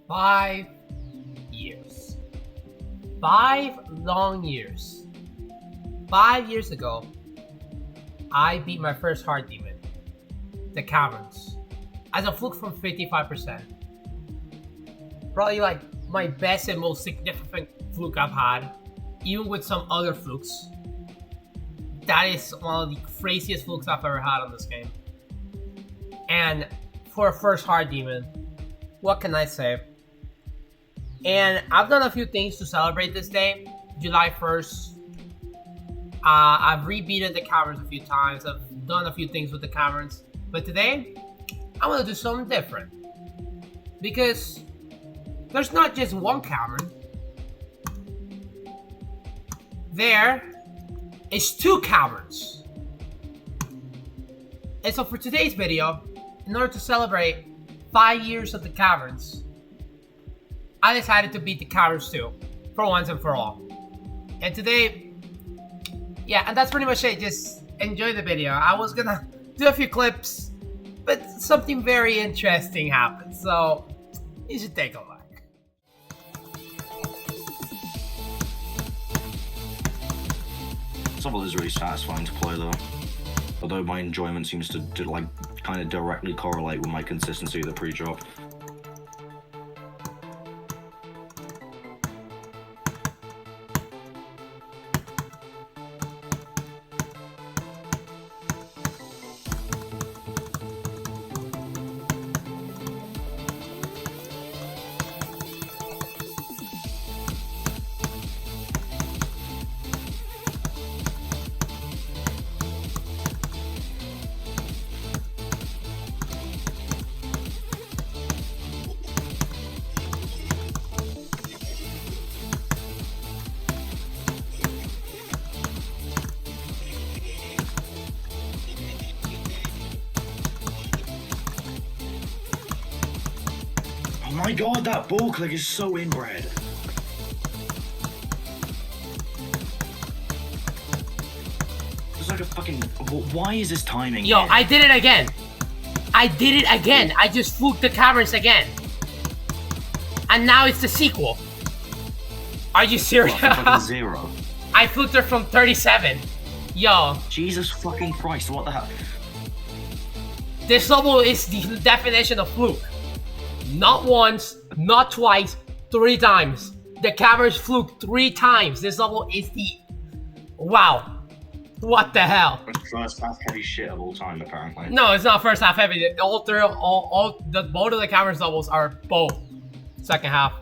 5 years. 5 long years. 5 years ago, I beat my first hard demon, the Caverns, as a fluke from 55%. Probably like my best and most significant fluke I've had, even with some other flukes. That is one of the craziest flukes I've ever had on this game. And for a first hard demon, what can I say? And I've done a few things to celebrate this day, July 1st. I've rebeaten the Caverns a few times. I've done a few things with the Caverns. But today, I want to do something different. Because there's not just one Cavern. There is two Caverns. And so for today's video, in order to celebrate 5 years of the Caverns, I decided to beat the Caverns II for once and for all. And today, yeah, and that's pretty much it. Just enjoy the video. I was gonna do a few clips, but something very interesting happened, so you should take a look. This level is really satisfying to play though, although my enjoyment seems to like kind of directly correlate with my consistency of the pre-drop. Oh my god, that ball click is so inbred. It's like a fucking... Why is this timing? Yo, I did it again. I just fluked the Caverns again. And now it's the sequel. Are you serious? What, fucking 0? I fluked her from 37. Yo. Jesus fucking Christ, what the hell? This level is the definition of fluke. Not once, not twice, 3 times. The Caverns fluke 3 times. This level is the... Wow. What the hell? First half heavy shit of all time, apparently. No, it's not first half heavy. Both of the Caverns levels are both second half.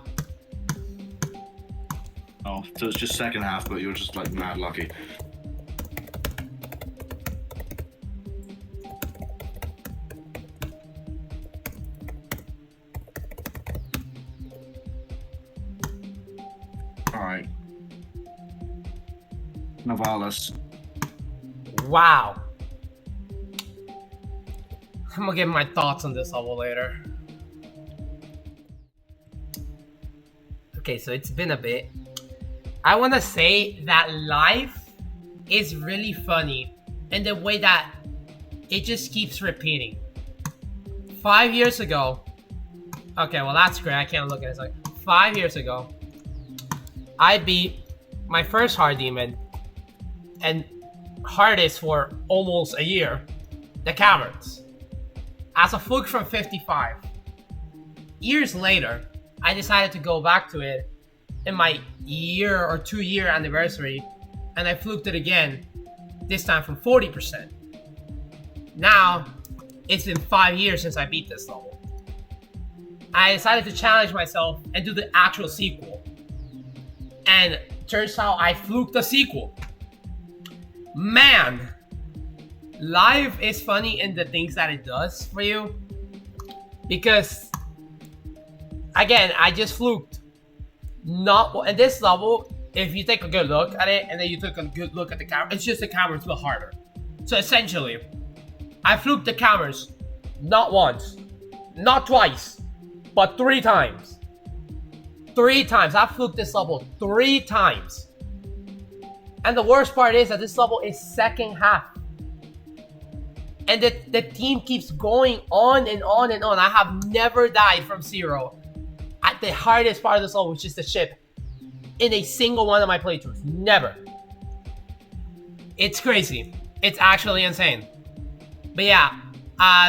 Oh, so it's just second half, but you're just like mad lucky. Alright. Novalis. Wow. I'm gonna give my thoughts on this level later. Okay, so it's been a bit. I wanna say that life is really funny in the way that it just keeps repeating. 5 years ago. Okay, well that's great. I can't look at it. It's like 5 years ago, I beat my first hard demon and hardest for almost a year, the Caverns, as a fluke from 55. Years later, I decided to go back to it in my year or 2 year anniversary, and I fluked it again, this time from 40%. Now, it's been 5 years since I beat this level. I decided to challenge myself and do the actual sequel. And turns out I fluked the sequel. Man, life is funny in the things that it does for you. Because, again, I just fluked. Not in this level, if you take a good look at it and then you take a good look at the camera, it's just the Caverns a little harder. So essentially, I fluked the Caverns not once, not twice, but 3 times. 3 times. I fluked this level 3 times. And the worst part is that this level is second half. And the team keeps going on and on and on. I have never died from 0. had the hardest part of this level, which is the ship, in a single one of my playthroughs. Never. It's crazy. It's actually insane. But yeah,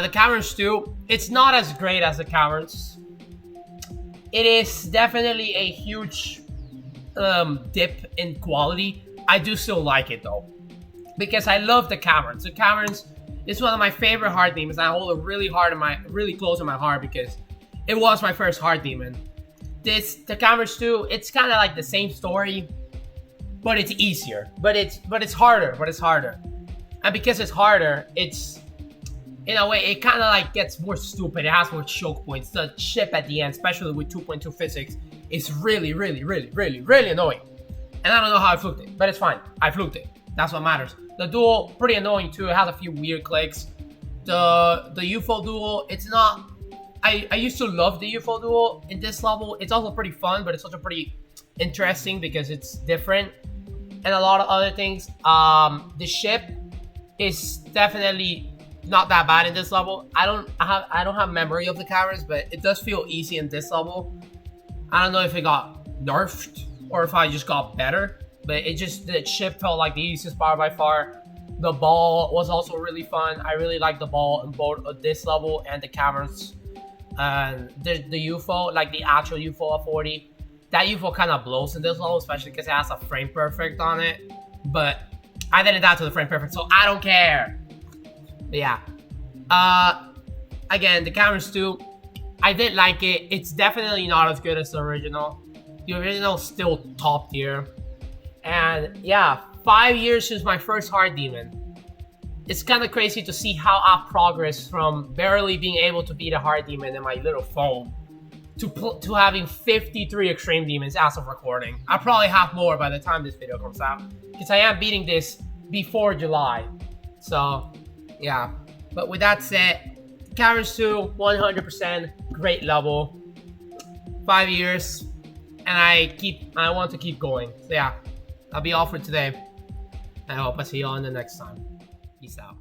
the Caverns 2, it's not as great as the Caverns. It is definitely a huge dip in quality. I do still like it though, because I love the Caverns. The Caverns is one of my favorite hard demons. I hold it really close in my heart because it was my first hard demon. The Caverns 2, it's kind of like the same story, but it's easier. But it's harder. And because it's harder, it's, in a way, it kind of like gets more stupid. It has more choke points. The ship at the end, especially with 2.2 physics, is really annoying. And I don't know how I fluked it, but it's fine. I fluked it. That's what matters. The duel, pretty annoying too. It has a few weird clicks. The UFO duel, it's not... I used to love the UFO duel in this level. It's also pretty fun, but it's also pretty interesting because it's different. And a lot of other things. The ship is definitely not that bad in this level. I don't have memory of the Caverns, but it does feel easy in this level. I don't know if it got nerfed or if I just got better, but the ship felt like the easiest part by far. The ball was also really fun. I really like the ball in both this level and the Caverns. And the UFO, like the actual UFO of 40, that UFO kind of blows in this level, especially because it has a frame perfect on it. But I didn't die to the frame perfect, so I don't care. But yeah. Again, the Caverns 2, I did like it. It's definitely not as good as the original. The original's still top tier. And yeah, 5 years since my first hard demon. It's kind of crazy to see how I've progressed from barely being able to beat a hard demon in my little phone to having 53 extreme demons as of recording. I'll probably have more by the time this video comes out, because I am beating this before July. So yeah, but with that said, Caverns 2, 100% great level. 5 years, and I want to keep going. So yeah, that'll be all for today. I hope I see you all in the next time. Peace out.